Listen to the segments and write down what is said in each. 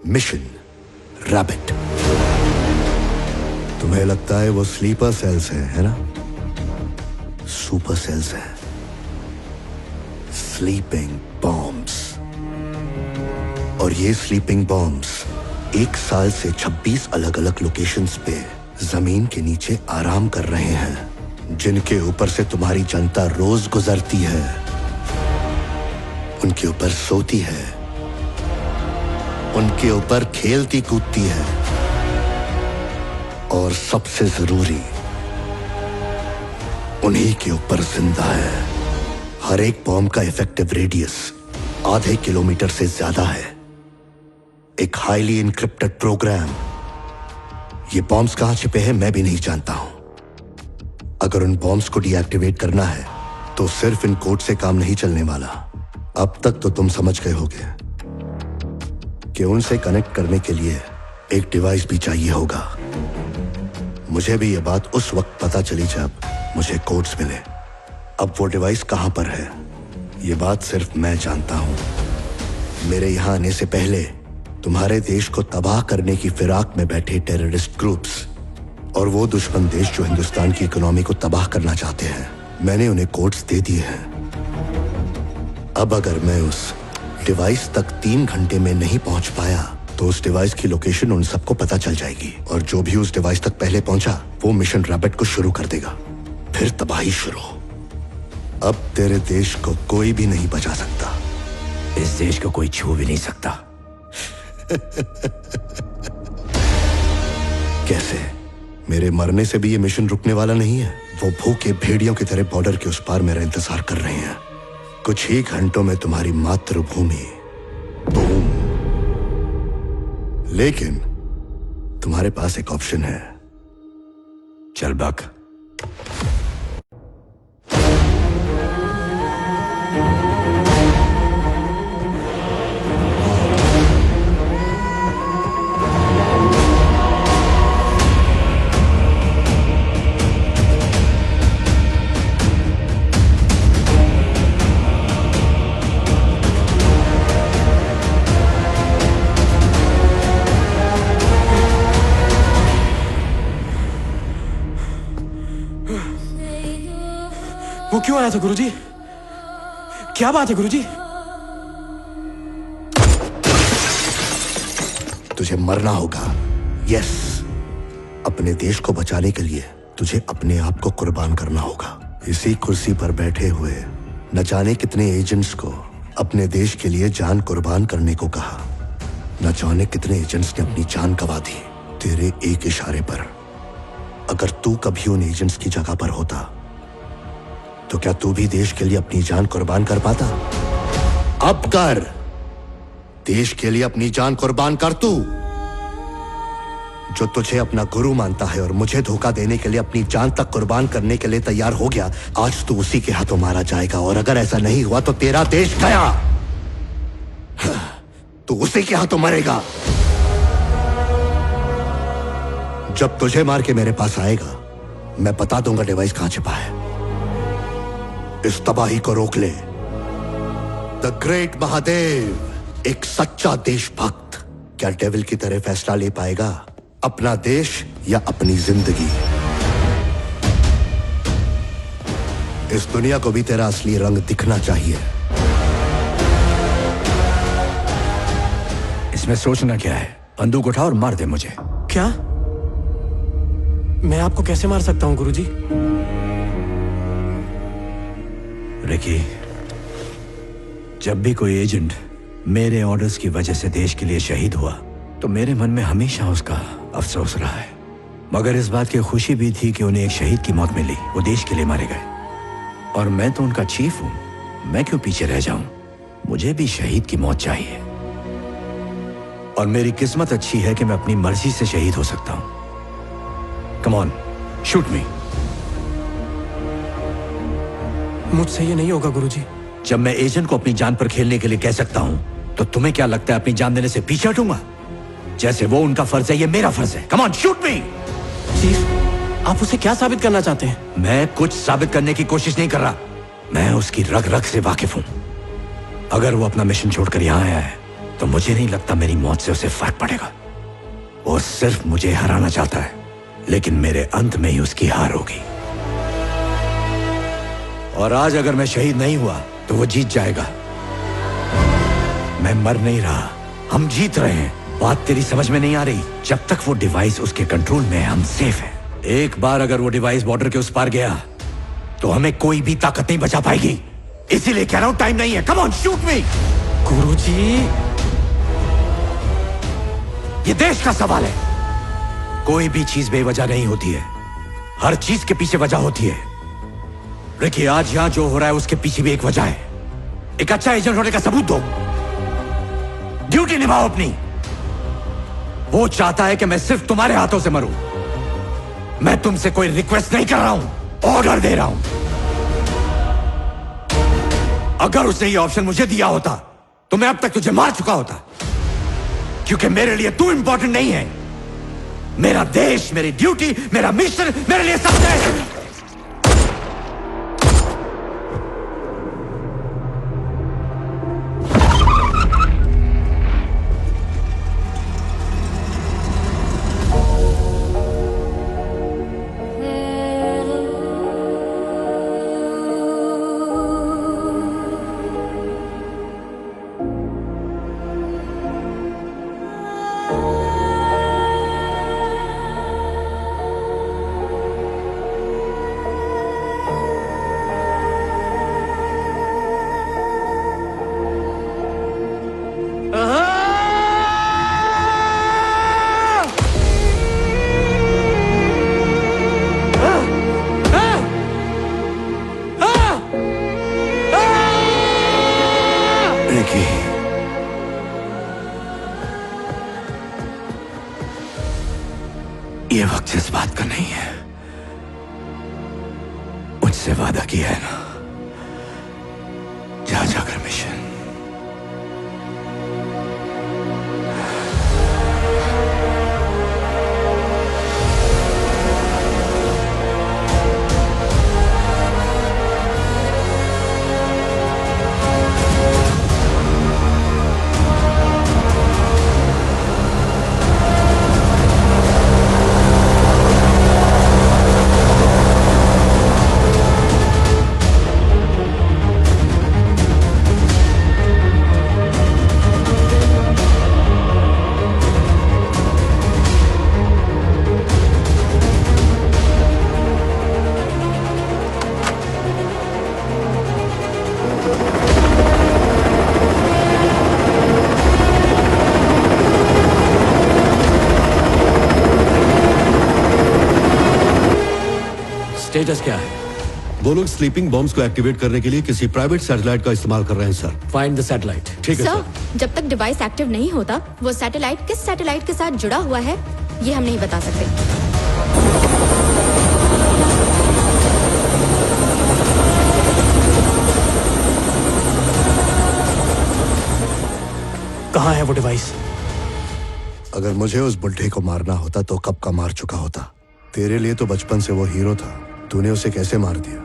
Mission rabbit. तुम्हें लगता है वो स्लीपर सेल्स हैं, है ना? सुपर सेल्स हैं, स्लीपिंग बॉम्ब्स। और ये स्लीपिंग बॉम्ब्स 1 साल से 26 अलग अलग लोकेशंस पे जमीन के नीचे आराम कर रहे हैं, जिनके ऊपर से तुम्हारी जनता रोज गुजरती है, उनके ऊपर सोती है, उनके ऊपर खेलती कूदती है, और सबसे जरूरी उन्हीं के ऊपर जिंदा है। हर एक बॉम्ब का इफेक्टिव रेडियस आधे किलोमीटर से ज्यादा है। एक हाईली इनक्रिप्टेड प्रोग्राम। ये बॉम्ब्स कहां छिपे हैं मैं भी नहीं जानता हूं। अगर उन बॉम्ब्स को डीएक्टिवेट करना है तो सिर्फ इन कोड से काम नहीं चलने वाला। अब तक तो तुम समझ गए होगे कि उनसे कनेक्ट करने के लिए एक डिवाइस भी चाहिए होगा। मुझे भी यह बात उस वक्त पता चली जब मुझे कोड्स मिले। अब वो डिवाइस कहां पर है ये बात सिर्फ मैं जानता हूं। मेरे यहां आने से पहले तुम्हारे देश को तबाह करने की फिराक में बैठे टेररिस्ट ग्रुप्स और वो दुश्मन देश जो हिंदुस्तान की इकोनॉमी को तबाह करना चाहते हैं, मैंने उन्हें कोड्स दे दिए हैं। अब अगर मैं उस डिवाइस तक 3 घंटे में नहीं पहुंच पाया तो उस डिवाइस की लोकेशन उन सबको पता चल जाएगी, और जो भी उस डिवाइस तक पहले पहुंचा वो मिशन रैबिट को शुरू कर देगा। फिर तबाही शुरू। अब तेरे देश को कोई भी नहीं बचा सकता। इस देश को कोई छू भी नहीं सकता। कैसे? मेरे मरने से भी ये मिशन रुकने वाला नहीं है। वो भूखे भेड़ियों की तरह बॉर्डर के उस पार मेरा इंतजार कर रहे हैं। कुछ ही घंटों में तुम्हारी मातृभूमि बूम। लेकिन तुम्हारे पास एक ऑप्शन है। चल बक। वो क्यों आया था गुरुजी? क्या बात है गुरुजी? तुझे मरना होगा। यस, अपने देश को बचाने के लिए तुझे अपने आप को कुर्बान करना होगा। इसी कुर्सी पर बैठे हुए न जाने कितने एजेंट्स को अपने देश के लिए जान कुर्बान करने को कहा। न जाने कितने एजेंट्स ने अपनी जान गंवा दी तेरे एक इशारे पर। अगर तू कभी उन एजेंट्स की जगह पर होता तो क्या तू भी देश के लिए अपनी जान कुर्बान कर पाता? अब कर। देश के लिए अपनी जान कुर्बान कर तू, जो तुझे अपना गुरु मानता है और मुझे धोखा देने के लिए अपनी जान तक कुर्बान करने के लिए तैयार हो गया। आज तू उसी के हाथों मारा जाएगा, और अगर ऐसा नहीं हुआ तो तेरा देश गया। तू उसी के हाथों मरेगा। जब तुझे मार के मेरे पास आएगा मैं बता दूंगा डिवाइस कहां छिपा है। इस तबाही को रोक ले। द ग्रेट महादेव, एक सच्चा देशभक्त, क्या डेविल की तरह फैसला ले पाएगा? अपना देश या अपनी जिंदगी? इस दुनिया को भी तेरा असली रंग दिखना चाहिए। इसमें सोचना क्या है? बंदूक उठा और मार दे मुझे। क्या? मैं आपको कैसे मार सकता हूं गुरुजी? रिकी, जब भी कोई एजेंट मेरे ऑर्डर्स की वजह से देश के लिए शहीद हुआ तो मेरे मन में हमेशा उसका अफसोस रहा है, मगर इस बात की खुशी भी थी कि उन्हें एक शहीद की मौत मिली। वो देश के लिए मारे गए, और मैं तो उनका चीफ हूं। मैं क्यों पीछे रह जाऊं? मुझे भी शहीद की मौत चाहिए, और मेरी किस्मत अच्छी है कि मैं अपनी मर्जी से शहीद हो सकता हूं। कम ऑन, शूट मी। मुझसे ये नहीं होगा गुरुजी। जब मैं एजेंट को अपनी जान पर खेलने के लिए कह सकता हूं तो तुम्हें क्या लगता है अपनी जान देने से पीछे हटूंगा? जैसे वो उनका फर्ज है, ये मेरा फर्ज है। Come on, shoot me. Chief, आप उसे क्या साबित करना चाहते हैं? मैं कुछ साबित करने की कोशिश नहीं कर रहा। मैं उसकी रग रग से वाकिफ हूं। अगर वो अपना मिशन छोड़कर यहां आया है तो मुझे नहीं लगता मेरी मौत से उसे फर्क पड़ेगा। वो सिर्फ मुझे हराना चाहता है, लेकिन मेरे अंत में ही उसकी हार होगी। और आज अगर मैं शहीद नहीं हुआ तो वो जीत जाएगा। मैं मर नहीं रहा, हम जीत रहे हैं। बात तेरी समझ में नहीं आ रही? जब तक वो डिवाइस उसके कंट्रोल में है, हम सेफ हैं। एक बार अगर वो डिवाइस बॉर्डर के उस पार गया तो हमें कोई भी ताकत नहीं बचा पाएगी। इसीलिए कह रहा हूं, टाइम नहीं है। कम ऑन, शूट मी। गुरुजी, ये देश का सवाल है। कोई भी चीज बेवजह नहीं होती है, हर चीज के पीछे वजह होती है। देखिए, आज यहां जो हो रहा है उसके पीछे भी एक वजह है। एक अच्छा एजेंट होने का सबूत दो, ड्यूटी निभाओ अपनी। वो चाहता है कि मैं सिर्फ तुम्हारे हाथों से मरूं। मैं तुमसे कोई रिक्वेस्ट नहीं कर रहा हूं, ऑर्डर दे रहा हूं। अगर उसने ये ऑप्शन मुझे दिया होता तो मैं अब तक तुझे मार चुका होता, क्योंकि मेरे लिए तू इंपॉर्टेंट नहीं है। मेरा देश, मेरी ड्यूटी, मेरा मिशन मेरे लिए सब है। ये वक्त इस बात का नहीं है। मुझसे वादा किया है ना, जा जाकर मिशन। स्टेटस क्या है? वो लोग स्लीपिंग बॉम्ब्स को एक्टिवेट करने के लिए किसी प्राइवेट सैटेलाइट का इस्तेमाल कर रहे हैं सर। Find the satellite. ठीक है सर। जब तक डिवाइस एक्टिव नहीं होता, वो सैटेलाइट किस सैटेलाइट के साथ जुड़ा हुआ है ये हम नहीं बता सकते। कहाँ है वो डिवाइस? अगर मुझे उस बुढ़े को मारना होता तो कब का मार चुका होता। तेरे लिए तो बचपन से वो हीरो था, तूने उसे कैसे मार दिया?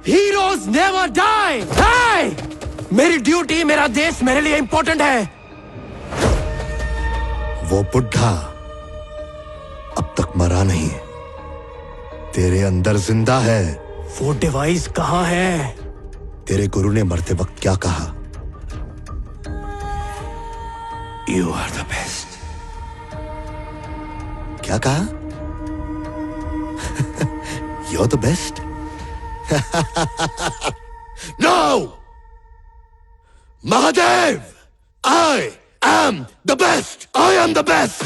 Heroes never die. मेरी ड्यूटी, मेरा देश मेरे लिए इंपॉर्टेंट है। वो बुढ़ा अब तक मरा नहीं, तेरे अंदर जिंदा है। वो डिवाइस कहाँ है? तेरे गुरु ने मरते वक्त क्या कहा? You are the best. क्या कहा? You're the best? No! Mahadev! I am the best! I am the best!